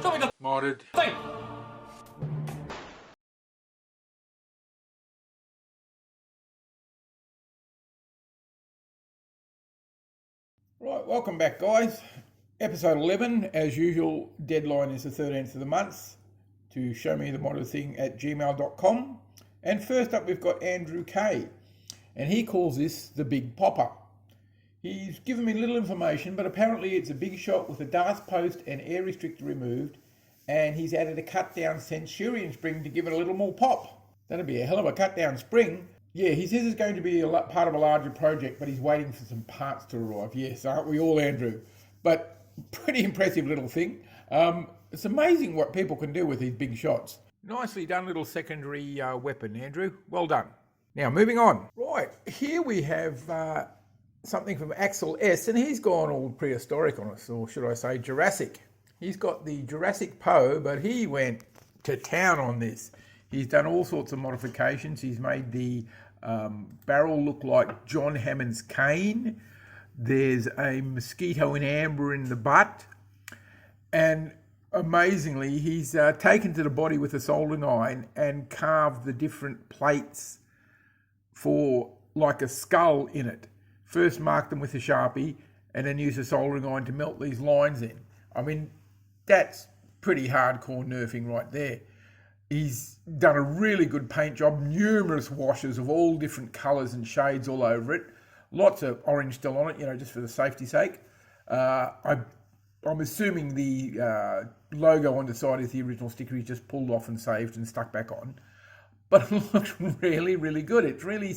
Modded. Right, welcome back, guys. Episode 11, as usual, deadline is the 13th of the month to show me the model thing at gmail.com. And first up, we've got Andrew K. And he calls this the Big Popper. He's given me little information, but apparently it's a big shot with a darth post and air restrictor removed, and he's added a cut-down Centurion spring to give it a little more pop. That'd be a hell of a cut-down spring. Yeah, he says it's going to be part of a larger project, but he's waiting for some parts to arrive. Yes, aren't we all, Andrew? But pretty impressive little thing. It's amazing what people can do with these big shots. Nicely done little secondary weapon, Andrew. Well done. Now, moving on. Right, here we have something from Axel S, and he's gone all prehistoric on us, or should I say Jurassic. He's got the Jurassic Poe, but he went to town on this. He's done all sorts of modifications. He's made the barrel look like John Hammond's cane. There's a mosquito in amber in the butt. And amazingly, he's taken to the body with a soldering iron and carved the different plates for like a skull in it. First marked them with a Sharpie and then used a soldering iron to melt these lines in. I mean, that's pretty hardcore nerfing right there. He's done a really good paint job, numerous washes of all different colours and shades all over it. Lots of orange still on it, just for the safety sake. I'm assuming the logo on the side is the original sticker he's just pulled off and saved and stuck back on. But it looks really, really good. It's really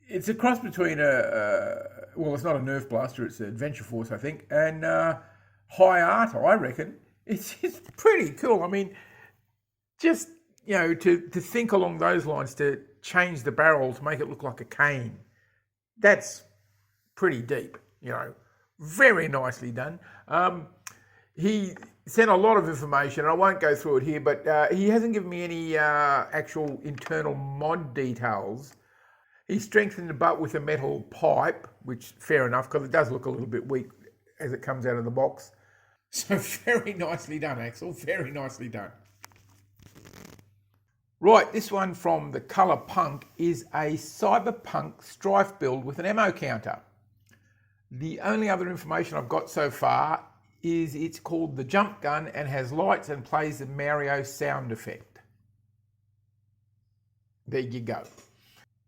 it's a cross between it's not a Nerf blaster, it's an Adventure Force, I think, and High Art, I reckon. It's pretty cool. I mean, just, to think along those lines, to change the barrel to make it look like a cane, that's pretty deep, very nicely done. He sent a lot of information. I won't go through it here, but he hasn't given me any actual internal mod details. He strengthened the butt with a metal pipe, which fair enough, because it does look a little bit weak as it comes out of the box. So very nicely done, Axel, very nicely done. Right, this one from the Colour Punk is a Cyberpunk Strife build with an ammo counter. The only other information I've got so far is it's called the Jump Gun and has lights and plays the Mario sound effect. There you go.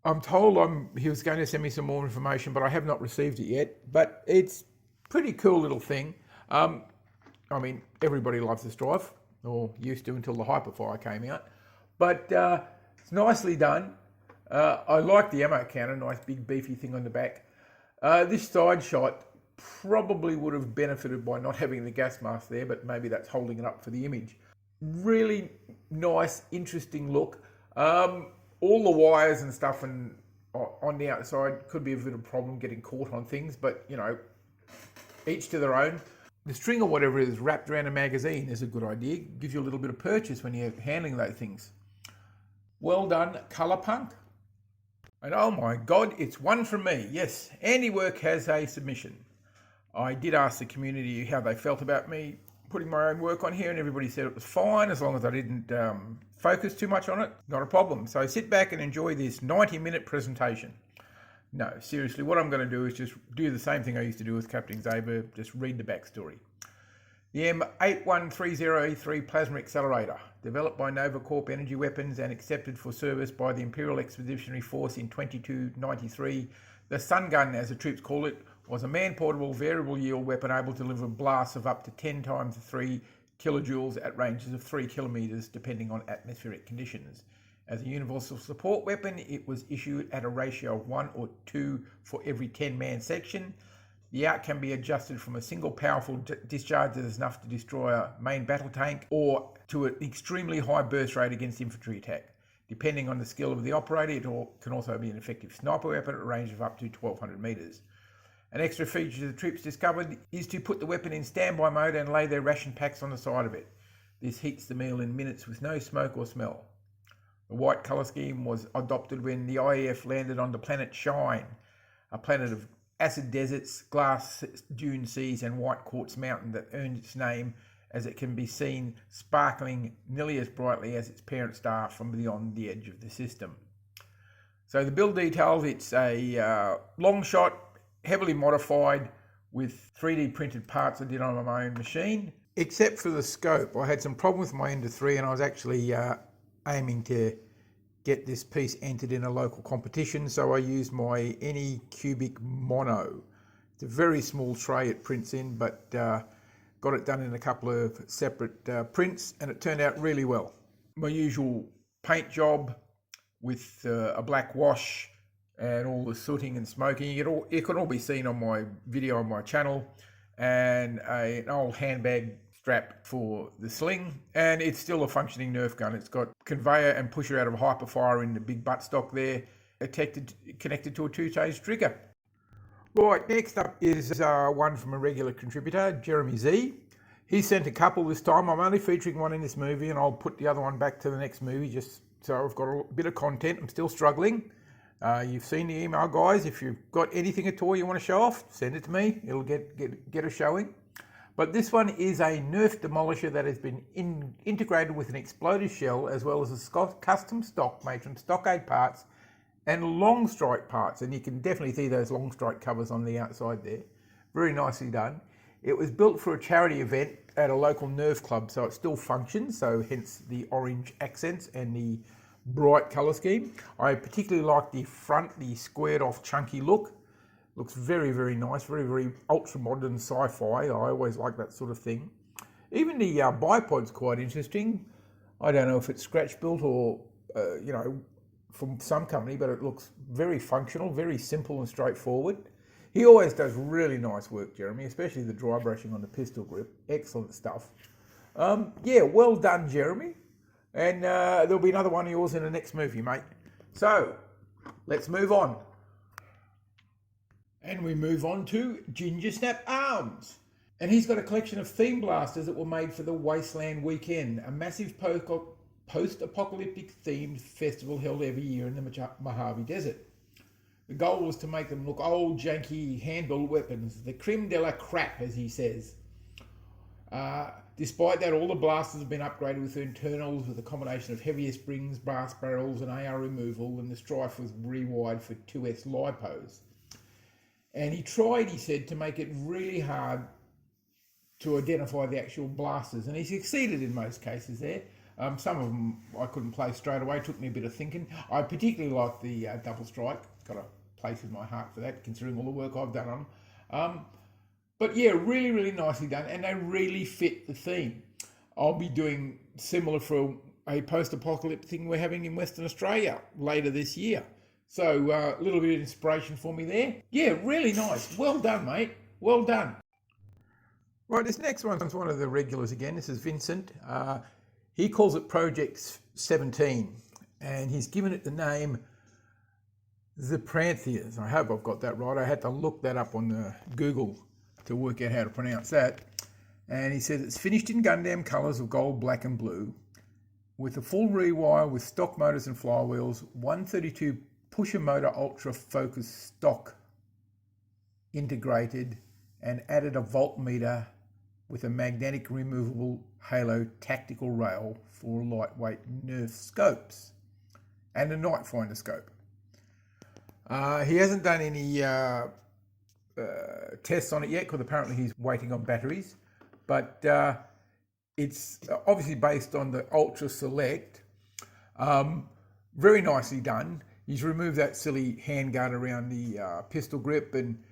I'm told he was going to send me some more information, but I have not received it yet. But it's pretty cool little thing. I mean, everybody loves the Strife, or used to until the Hyperfire came out. But it's nicely done. I like the ammo counter, nice big beefy thing on the back. This side shot probably would have benefited by not having the gas mask there, but maybe that's holding it up for the image. Really nice, interesting look. All the wires and stuff on the outside could be a bit of a problem getting caught on things, but each to their own. The string or whatever it is wrapped around a magazine is a good idea. Gives you a little bit of purchase when you're handling those things. Well done, Colour Punk. And oh my God, it's one from me. Yes, Andy Work has a submission. I did ask the community how they felt about me putting my own work on here, and everybody said it was fine as long as I didn't focus too much on it. Not a problem. So sit back and enjoy this 90-minute presentation. No, seriously, what I'm going to do is just do the same thing I used to do with Captain Xavier, just read the backstory. The M8130E3 Plasma Accelerator, developed by Nova Corp Energy Weapons and accepted for service by the Imperial Expeditionary Force in 2293, the Sun Gun, as the troops call it, was a man-portable variable yield weapon able to deliver blasts of up to 10 times 3 kilojoules at ranges of 3 kilometers, depending on atmospheric conditions. As a universal support weapon, it was issued at a ratio of 1 or 2 for every 10-man section. The arc can be adjusted from a single powerful discharge that is enough to destroy a main battle tank, or to an extremely high burst rate against infantry attack. Depending on the skill of the operator, it can also be an effective sniper weapon at a range of up to 1,200 meters. An extra feature the troops discovered is to put the weapon in standby mode and lay their ration packs on the side of it. This heats the meal in minutes with no smoke or smell. The white colour scheme was adopted when the IEF landed on the planet Shine, a planet of acid deserts, glass dune seas and white quartz mountain that earned its name as it can be seen sparkling nearly as brightly as its parent star from beyond the edge of the system. So the build details, it's a long shot, heavily modified with 3D printed parts I did on my own machine. Except for the scope, I had some problem with my Ender 3 and I was actually aiming to get this piece entered in a local competition, so I used my Any Cubic Mono. It's a very small tray it prints in, but got it done in a couple of separate prints and it turned out really well. My usual paint job with a black wash and all the sooting and smoking. It can all be seen on my video on my channel, and an old handbag strap for the sling, and it's still a functioning Nerf gun. It's got conveyor and pusher out of Hyperfire in the big buttstock there, connected to a 2-stage trigger. Right, next up is one from a regular contributor, Jeremy Z. He sent a couple this time. I'm only featuring one in this movie, and I'll put the other one back to the next movie just so I've got a bit of content. I'm still struggling. You've seen the email, guys. If you've got anything at all you want to show off, send it to me. It'll get a showing. But this one is a Nerf demolisher that has been integrated with an exploded shell, as well as a custom stock made from stockade parts and long strike parts. And you can definitely see those long strike covers on the outside there. Very nicely done. It was built for a charity event at a local Nerf club, so it still functions, so hence the orange accents and the bright colour scheme. I particularly like the front, the squared off chunky look. Looks very, very nice, very, very ultra modern sci-fi. I always like that sort of thing. Even the bipod's quite interesting. I don't know if it's scratch built or, from some company, but it looks very functional, very simple and straightforward. He always does really nice work, Jeremy, especially the dry brushing on the pistol grip. Excellent stuff. Yeah, well done, Jeremy. And there'll be another one of yours in the next movie, mate. So, let's move on. And we move on to Gingersnap Arms. And he's got a collection of theme blasters that were made for the Wasteland Weekend, a massive post-apocalyptic themed festival held every year in the Mojave Desert. The goal was to make them look old, janky, hand-built weapons, the creme de la crap, as he says. Despite that, all the blasters have been upgraded with internals with a combination of heavier springs, brass barrels, and AR removal, and the strife was rewired for 2S lipos. And he tried, he said, to make it really hard to identify the actual blasters, and he succeeded in most cases there. Some of them I couldn't place straight away, took me a bit of thinking. I particularly like the double strike, got a place in my heart for that, considering all the work I've done on them. But yeah, really, really nicely done, and they really fit the theme. I'll be doing similar for a post-apocalyptic thing we're having in Western Australia later this year. So a little bit of inspiration for me there. Yeah, really nice. Well done, mate. Well done. Right, this next one's one of the regulars again. This is Vincent. He calls it Project 17, and he's given it the name The Prantheas. I hope I've got that right. I had to look that up on Google to work out how to pronounce that. And he says it's finished in Gundam colours of gold, black and blue, with a full rewire with stock motors and flywheels, 132 pusher motor ultra focus stock integrated, and added a voltmeter with a magnetic removable halo tactical rail for lightweight Nerf scopes and a night finder scope. He hasn't done any tests on it yet because apparently he's waiting on batteries, but it's obviously based on the Ultra Select. Very nicely done. He's removed that silly handguard around the pistol grip and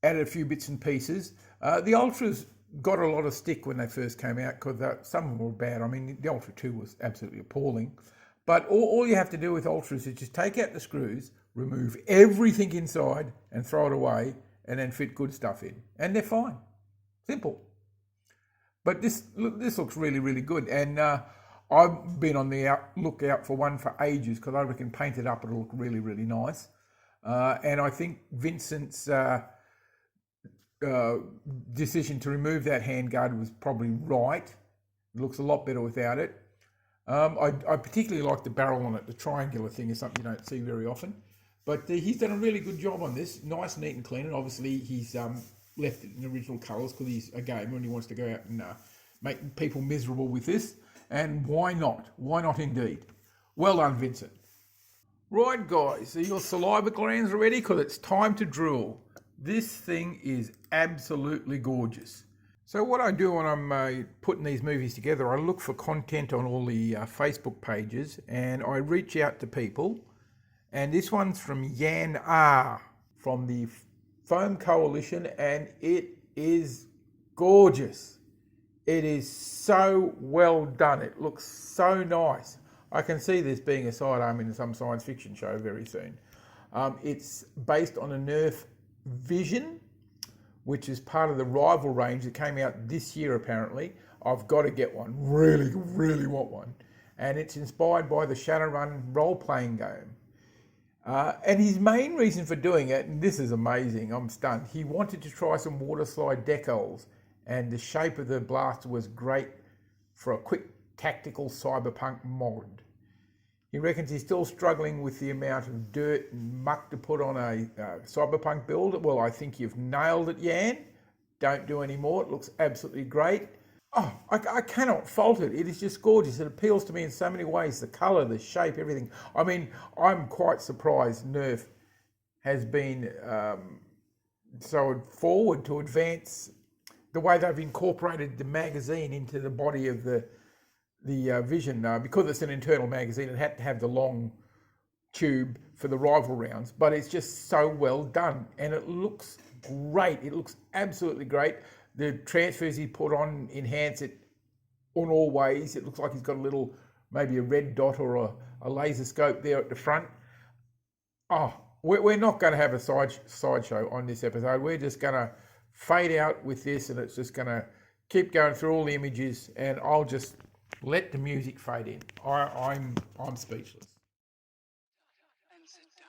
added a few bits and pieces. The Ultras got a lot of stick when they first came out because some of them were bad. I mean, the Ultra 2 was absolutely appalling. But all you have to do with Ultras is just take out the screws, remove everything inside and throw it away, and then fit good stuff in. And they're fine. Simple. But this looks really, really good. And I've been on the lookout for one for ages because I reckon painted up it'll look really, really nice. And I think Vincent's decision to remove that handguard was probably right. It looks a lot better without it. I particularly like the barrel on it. The triangular thing is something you don't see very often. But he's done a really good job on this. Nice, neat and clean. And obviously he's left it in original colours because he's a gamer and he wants to go out and making people miserable with this. And why not? Why not indeed? Well done, Vincent. Right, guys, are your saliva glands ready? Because it's time to drool. This thing is absolutely gorgeous. So what I do when I'm putting these movies together, I look for content on all the Facebook pages and I reach out to people. And this one's from Yan R from the Foam Coalition, and it is gorgeous. It is so well done. It looks so nice. I can see this being a sidearm in some science fiction show very soon. It's based on a Nerf Vision, which is part of the rival range that came out this year apparently. I've got to get one. Really, really want one. And it's inspired by the Shadowrun role-playing game. And his main reason for doing it, and this is amazing, I'm stunned, he wanted to try some water slide decals, and the shape of the blaster was great for a quick tactical cyberpunk mod. He reckons he's still struggling with the amount of dirt and muck to put on a cyberpunk build. Well, I think you've nailed it, Yan. Don't do any more. It looks absolutely great. Oh, I cannot fault it. It is just gorgeous. It appeals to me in so many ways. The colour, the shape, everything. I mean, I'm quite surprised Nerf has been so forward to advance the way they've incorporated the magazine into the body of the Vision. Because it's an internal magazine, it had to have the long tube for the rival rounds, but it's just so well done and it looks great. It looks absolutely great. The transfers he put on enhance it on all ways. It looks like he's got a little, maybe a red dot or a laser scope there at the front. Oh, we're not going to have a sideshow on this episode. We're just going to fade out with this, and it's just going to keep going through all the images, and I'll just let the music fade in. I'm speechless. And sit down.